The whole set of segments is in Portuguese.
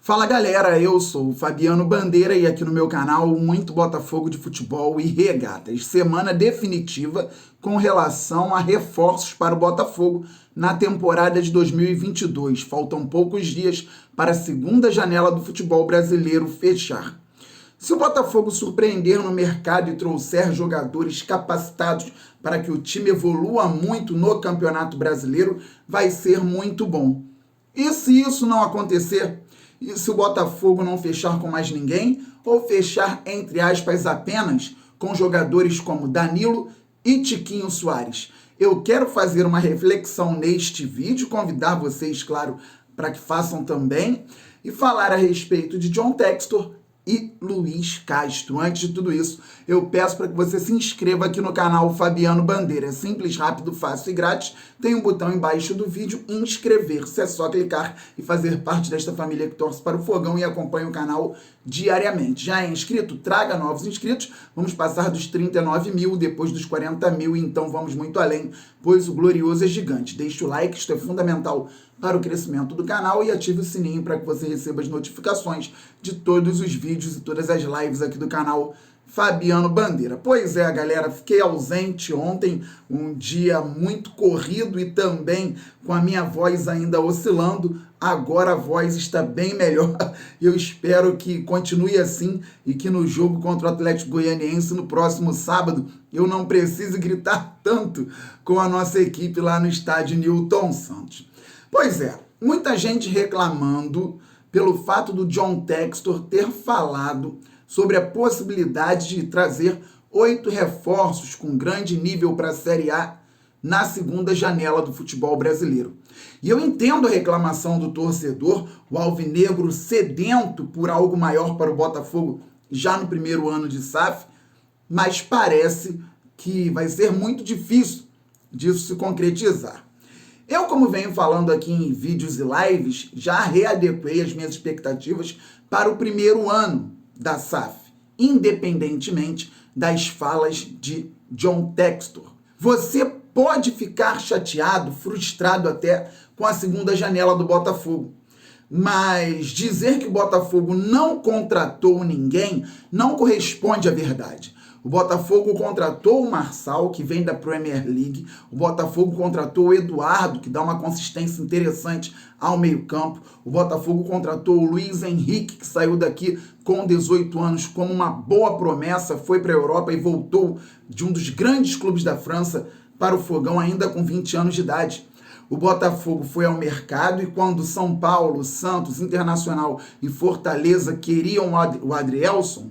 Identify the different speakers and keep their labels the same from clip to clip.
Speaker 1: Fala galera, eu sou o Fabiano Bandeira e aqui no meu canal muito Botafogo de futebol e regatas. Semana definitiva com relação a reforços para o Botafogo na temporada de 2022. Faltam poucos dias para a segunda janela do futebol brasileiro fechar. Se o Botafogo surpreender no mercado e trouxer jogadores capacitados para que o time evolua muito no Campeonato Brasileiro, vai ser muito bom. E se isso não acontecer? E se o Botafogo não fechar com mais ninguém, ou fechar, entre aspas, apenas com jogadores como Danilo e Tiquinho Soares? Eu quero fazer uma reflexão neste vídeo, convidar vocês, claro, para que façam também, e falar a respeito de John Textor e Luiz Castro. Antes de tudo isso, eu peço para que você se inscreva aqui no canal Fabiano Bandeira. É simples, rápido, fácil e grátis. Tem um botão embaixo do vídeo, inscrever-se. É só clicar e fazer parte desta família que torce para o Fogão e acompanha o canal diariamente. Já é inscrito? Traga novos inscritos. Vamos passar dos 39 mil, depois dos 40 mil, então vamos muito além, pois o glorioso é gigante. Deixe o like, isto é fundamental para o crescimento do canal, e ative o sininho para que você receba as notificações de todos os vídeos e todas as lives aqui do canal Fabiano Bandeira. Pois é, galera, fiquei ausente ontem, um dia muito corrido e também com a minha voz ainda oscilando. Agora a voz está bem melhor e eu espero que continue assim e que no jogo contra o Atlético Goianiense no próximo sábado eu não precise gritar tanto com a nossa equipe lá no estádio Newton Santos. Pois é, muita gente reclamando pelo fato do John Textor ter falado sobre a possibilidade de trazer 8 reforços com grande nível para a Série A na segunda janela do futebol brasileiro. E eu entendo a reclamação do torcedor, o alvinegro sedento por algo maior para o Botafogo já no primeiro ano de SAF, mas parece que vai ser muito difícil disso se concretizar. Eu, como venho falando aqui em vídeos e lives, já readequei as minhas expectativas para o primeiro ano da SAF, independentemente das falas de John Textor. Você pode ficar chateado, frustrado até com a segunda janela do Botafogo, mas dizer que o Botafogo não contratou ninguém não corresponde à verdade. O Botafogo contratou o Marçal, que vem da Premier League. O Botafogo contratou o Eduardo, que dá uma consistência interessante ao meio-campo. O Botafogo contratou o Luiz Henrique, que saiu daqui com 18 anos como uma boa promessa, foi para a Europa e voltou de um dos grandes clubes da França para o Fogão ainda com 20 anos de idade. O Botafogo foi ao mercado e quando São Paulo, Santos, Internacional e Fortaleza queriam o Adrielson,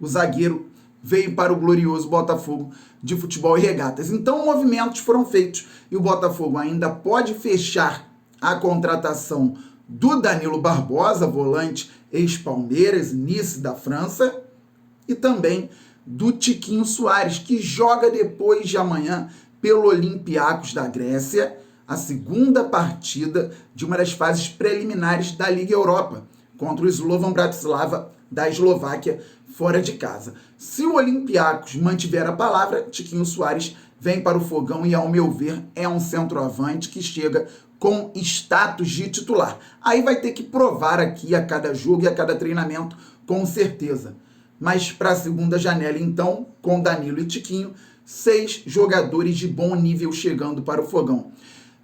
Speaker 1: o zagueiro veio para o glorioso Botafogo de futebol e regatas. Então, movimentos foram feitos e o Botafogo ainda pode fechar a contratação do Danilo Barbosa, volante ex-Palmeiras, Nice da França, e também do Tiquinho Soares, que joga depois de amanhã pelo Olympiacos da Grécia, a segunda partida de uma das fases preliminares da Liga Europa, contra o Slovan Bratislava da Eslováquia, fora de casa. Se o Olympiacos mantiver a palavra, Tiquinho Soares vem para o Fogão e, ao meu ver, é um centroavante que chega com status de titular. Aí vai ter que provar aqui a cada jogo e a cada treinamento, com certeza. Mas para a segunda janela, então, com Danilo e Tiquinho, 6 jogadores de bom nível chegando para o Fogão.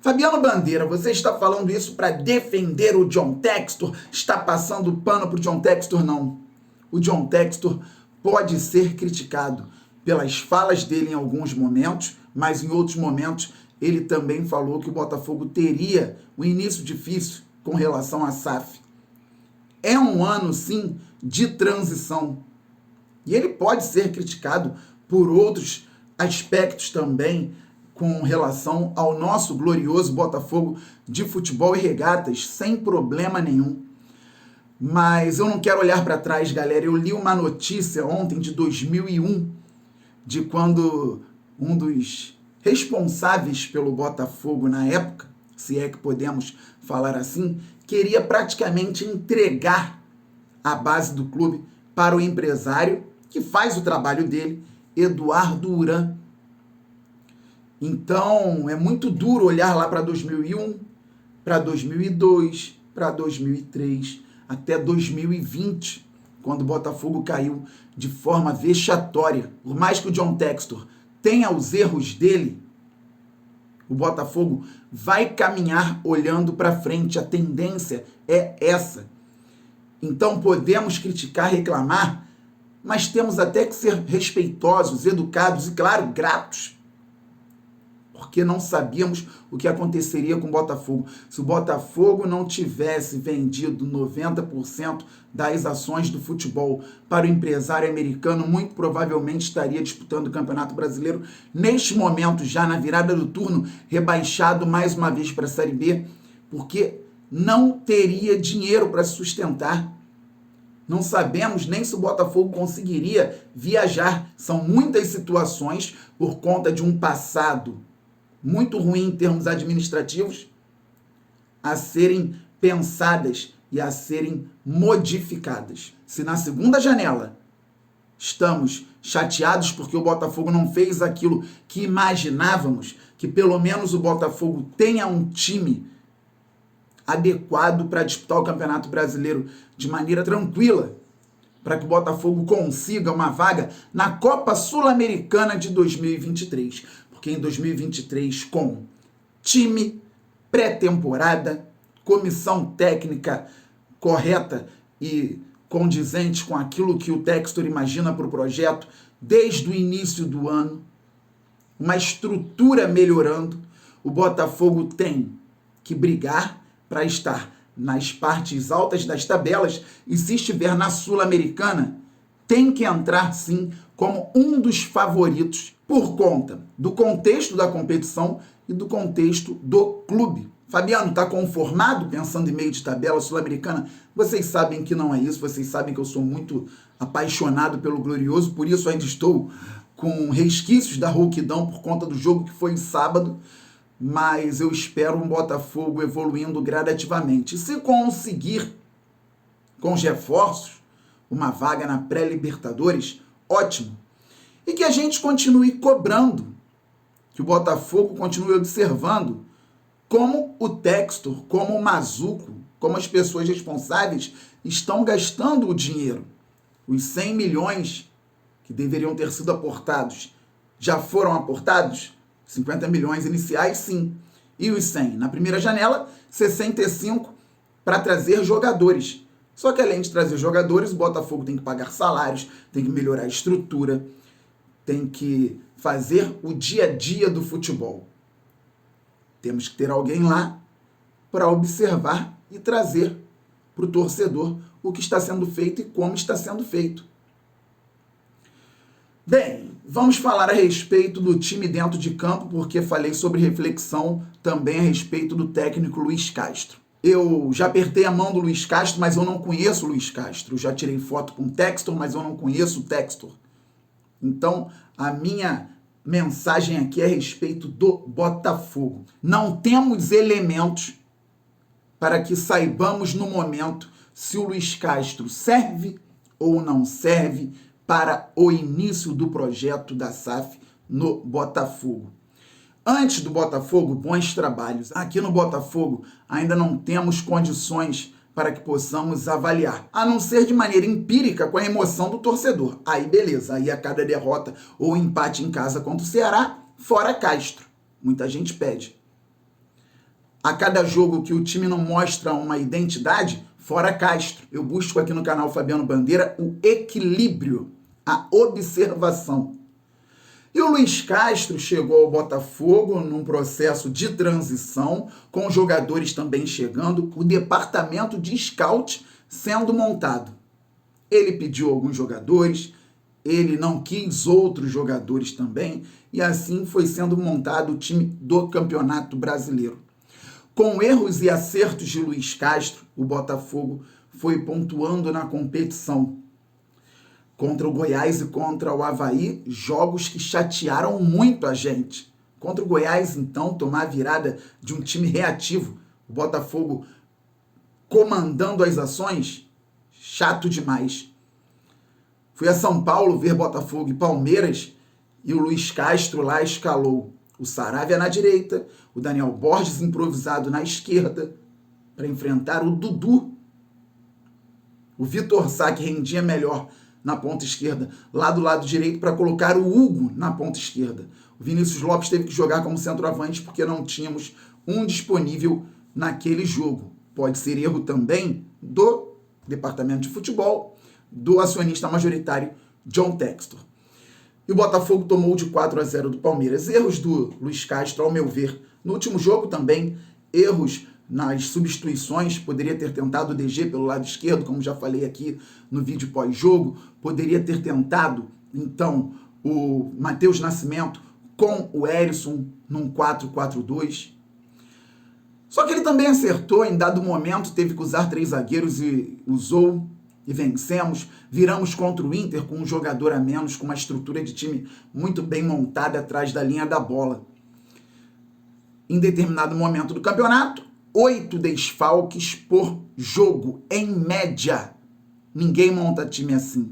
Speaker 1: Fabiano Bandeira, você está falando isso para defender o John Textor? Está passando pano para o John Textor? Não. O John Textor pode ser criticado pelas falas dele em alguns momentos, mas em outros momentos ele também falou que o Botafogo teria um início difícil com relação à SAF. É um ano, sim, de transição. E ele pode ser criticado por outros aspectos também com relação ao nosso glorioso Botafogo de futebol e regatas, sem problema nenhum. Mas eu não quero olhar para trás, galera. Eu li uma notícia ontem de 2001, de quando um dos responsáveis pelo Botafogo na época, se é que podemos falar assim, queria praticamente entregar a base do clube para o empresário que faz o trabalho dele, Eduardo Uran. Então, é muito duro olhar lá para 2001, para 2002, para 2003, até 2020, quando o Botafogo caiu de forma vexatória. Por mais que o John Textor tenha os erros dele, o Botafogo vai caminhar olhando para frente. A tendência é essa. Então podemos criticar, reclamar, mas temos até que ser respeitosos, educados e, claro, gratos. Porque não sabíamos o que aconteceria com o Botafogo. Se o Botafogo não tivesse vendido 90% das ações do futebol para o empresário americano, muito provavelmente estaria disputando o Campeonato Brasileiro neste momento, já na virada do turno, rebaixado mais uma vez para a Série B, porque não teria dinheiro para se sustentar. Não sabemos nem se o Botafogo conseguiria viajar. São muitas situações por conta de um passado muito ruim em termos administrativos, a serem pensadas e a serem modificadas. Se na segunda janela estamos chateados porque o Botafogo não fez aquilo que imaginávamos, que pelo menos o Botafogo tenha um time adequado para disputar o Campeonato Brasileiro de maneira tranquila, para que o Botafogo consiga uma vaga na Copa Sul-Americana de 2023. Porque em 2023, com time, pré-temporada, comissão técnica correta e condizente com aquilo que o Textor imagina para o projeto, desde o início do ano, uma estrutura melhorando, o Botafogo tem que brigar para estar nas partes altas das tabelas, e se estiver na Sul-Americana, tem que entrar sim como um dos favoritos por conta do contexto da competição e do contexto do clube. Fabiano, está conformado pensando em meio de tabela sul-americana? Vocês sabem que não é isso, vocês sabem que eu sou muito apaixonado pelo Glorioso, por isso ainda estou com resquícios da rouquidão por conta do jogo que foi sábado, mas eu espero um Botafogo evoluindo gradativamente. Se conseguir, com os reforços, uma vaga na pré-Libertadores, ótimo. E que a gente continue cobrando, que o Botafogo continue observando como o Textor, como o Mazuco, como as pessoas responsáveis estão gastando o dinheiro. Os 100 milhões que deveriam ter sido aportados já foram aportados? 50 milhões iniciais, sim. E os 100? Na primeira janela, 65 para trazer jogadores. Só que além de trazer jogadores, o Botafogo tem que pagar salários, tem que melhorar a estrutura, tem que fazer o dia a dia do futebol. Temos que ter alguém lá para observar e trazer para o torcedor o que está sendo feito e como está sendo feito. Bem, vamos falar a respeito do time dentro de campo, porque falei sobre reflexão também a respeito do técnico Luiz Castro. Eu já apertei a mão do Luiz Castro, mas eu não conheço o Luiz Castro. Eu já tirei foto com o Textor, mas eu não conheço o Textor. Então, a minha mensagem aqui é a respeito do Botafogo. Não temos elementos para que saibamos no momento se o Luiz Castro serve ou não serve para o início do projeto da SAF no Botafogo. Antes do Botafogo, bons trabalhos. Aqui no Botafogo ainda não temos condições para que possamos avaliar, a não ser de maneira empírica com a emoção do torcedor. Aí beleza, aí a cada derrota ou empate em casa contra o Ceará, fora Castro. Muita gente pede. A cada jogo que o time não mostra uma identidade, fora Castro. Eu busco aqui no canal Fabiano Bandeira o equilíbrio, a observação. E o Luiz Castro chegou ao Botafogo num processo de transição, com jogadores também chegando, o departamento de scout sendo montado. Ele pediu alguns jogadores, ele não quis outros jogadores também, e assim foi sendo montado o time do Campeonato Brasileiro. Com erros e acertos de Luiz Castro, o Botafogo foi pontuando na competição. Contra o Goiás e contra o Avaí, jogos que chatearam muito a gente. Contra o Goiás, então, tomar a virada de um time reativo, o Botafogo comandando as ações, chato demais. Fui a São Paulo ver Botafogo e Palmeiras e o Luiz Castro lá escalou o Saravia na direita, o Daniel Borges improvisado na esquerda, para enfrentar o Dudu. o Vitor Sá, que rendia melhor na ponta esquerda, lá do lado direito, para colocar o Hugo na ponta esquerda. O Vinícius Lopes teve que jogar como centroavante porque não tínhamos um disponível naquele jogo. Pode ser erro também do departamento de futebol, do acionista majoritário John Textor. E o Botafogo tomou de 4-0 do Palmeiras. Erros do Luiz Castro, ao meu ver. No último jogo também, erros nas substituições. Poderia ter tentado o DG pelo lado esquerdo, como já falei aqui no vídeo pós-jogo. Poderia ter tentado, então, o Matheus Nascimento com o Hérisson num 4-4-2. Só que ele também acertou, em dado momento, teve que usar 3 zagueiros e usou, e vencemos. Viramos contra o Inter com um jogador a menos, com uma estrutura de time muito bem montada atrás da linha da bola. Em determinado momento do campeonato, 8 desfalques por jogo, em média. Ninguém monta time assim.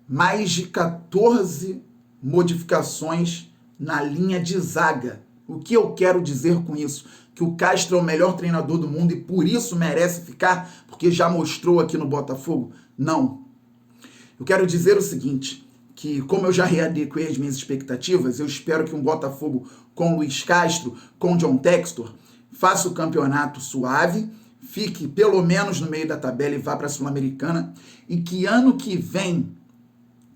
Speaker 1: Mais de 14 modificações na linha de zaga. O que eu quero dizer com isso? Que o Castro é o melhor treinador do mundo e por isso merece ficar, porque já mostrou aqui no Botafogo? Não. Eu quero dizer o seguinte, que como eu já readequei as minhas expectativas, eu espero que um Botafogo com Luiz Castro, com John Textor, faça o campeonato suave, fique pelo menos no meio da tabela e vá para a Sul-Americana, e que ano que vem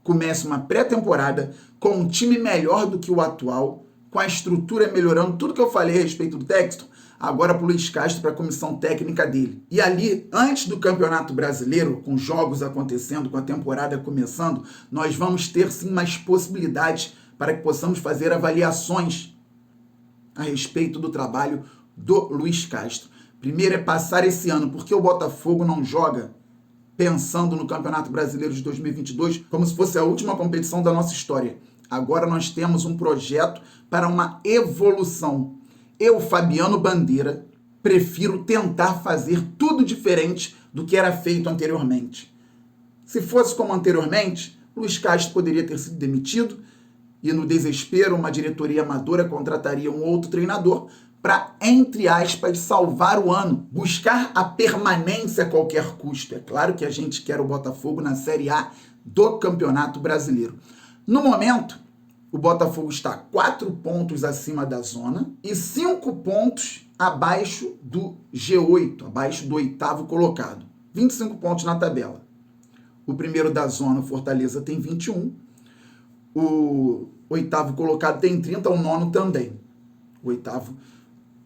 Speaker 1: comece uma pré-temporada com um time melhor do que o atual, com a estrutura melhorando, tudo que eu falei a respeito do Textor, agora para o Luiz Castro, para a comissão técnica dele. E ali, antes do Campeonato Brasileiro, com jogos acontecendo, com a temporada começando, nós vamos ter sim mais possibilidades para que possamos fazer avaliações a respeito do trabalho do Luiz Castro. Primeiro é passar esse ano, porque o Botafogo não joga pensando no Campeonato Brasileiro de 2022 como se fosse a última competição da nossa história. Agora nós temos um projeto para uma evolução. Eu, Fabiano Bandeira, prefiro tentar fazer tudo diferente do que era feito anteriormente. Se fosse como anteriormente, Luiz Castro poderia ter sido demitido e, no desespero, uma diretoria amadora contrataria um outro treinador para, entre aspas, salvar o ano, buscar a permanência a qualquer custo. É claro que a gente quer o Botafogo na Série A do Campeonato Brasileiro. No momento, o Botafogo está 4 pontos acima da zona e 5 pontos abaixo do G8, abaixo do 8º colocado. 25 pontos na tabela. O primeiro da zona, o Fortaleza, tem 21. O 8º colocado tem 30, o 9º também. O 8º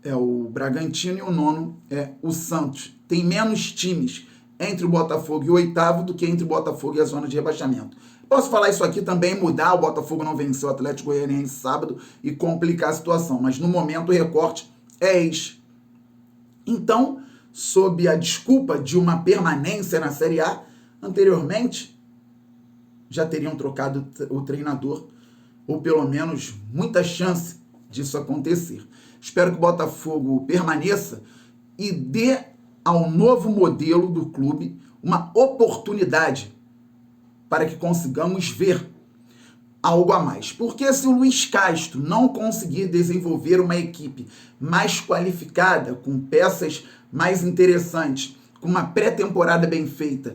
Speaker 1: é o Bragantino e o 9º é o Santos. Tem menos times entre o Botafogo e o 8º do que entre o Botafogo e a zona de rebaixamento. Posso falar isso aqui também, mudar, o Botafogo não venceu o Atlético Goianiense sábado e complicar a situação, mas no momento o recorte é esse. Então, sob a desculpa de uma permanência na Série A, anteriormente já teriam trocado o treinador, ou pelo menos muita chance disso acontecer. Espero que o Botafogo permaneça e dê ao novo modelo do clube uma oportunidade para que consigamos ver algo a mais. Porque se o Luiz Castro não conseguir desenvolver uma equipe mais qualificada, com peças mais interessantes, com uma pré-temporada bem feita,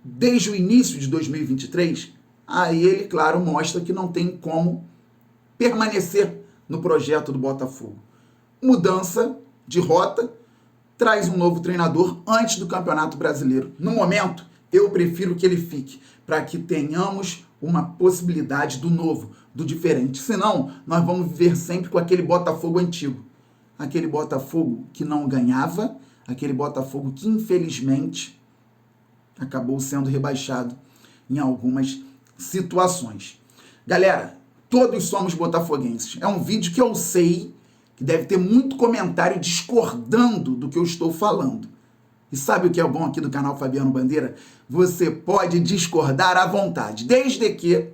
Speaker 1: desde o início de 2023, aí ele, claro, mostra que não tem como permanecer no projeto do Botafogo. Mudança de rota, traz um novo treinador antes do Campeonato Brasileiro. No momento, eu prefiro que ele fique, para que tenhamos uma possibilidade do novo, do diferente. Senão, nós vamos viver sempre com aquele Botafogo antigo. Aquele Botafogo que não ganhava, aquele Botafogo que, infelizmente, acabou sendo rebaixado em algumas situações. Galera, todos somos botafoguenses. É um vídeo que eu sei que deve ter muito comentário discordando do que eu estou falando. E sabe o que é bom aqui do canal Fabiano Bandeira? Você pode discordar à vontade, desde que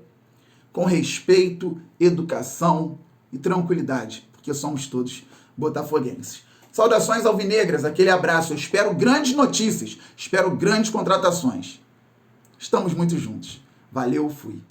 Speaker 1: com respeito, educação e tranquilidade, porque somos todos botafoguenses. Saudações alvinegras, aquele abraço. Eu espero grandes notícias, espero grandes contratações. Estamos muito juntos. Valeu, fui.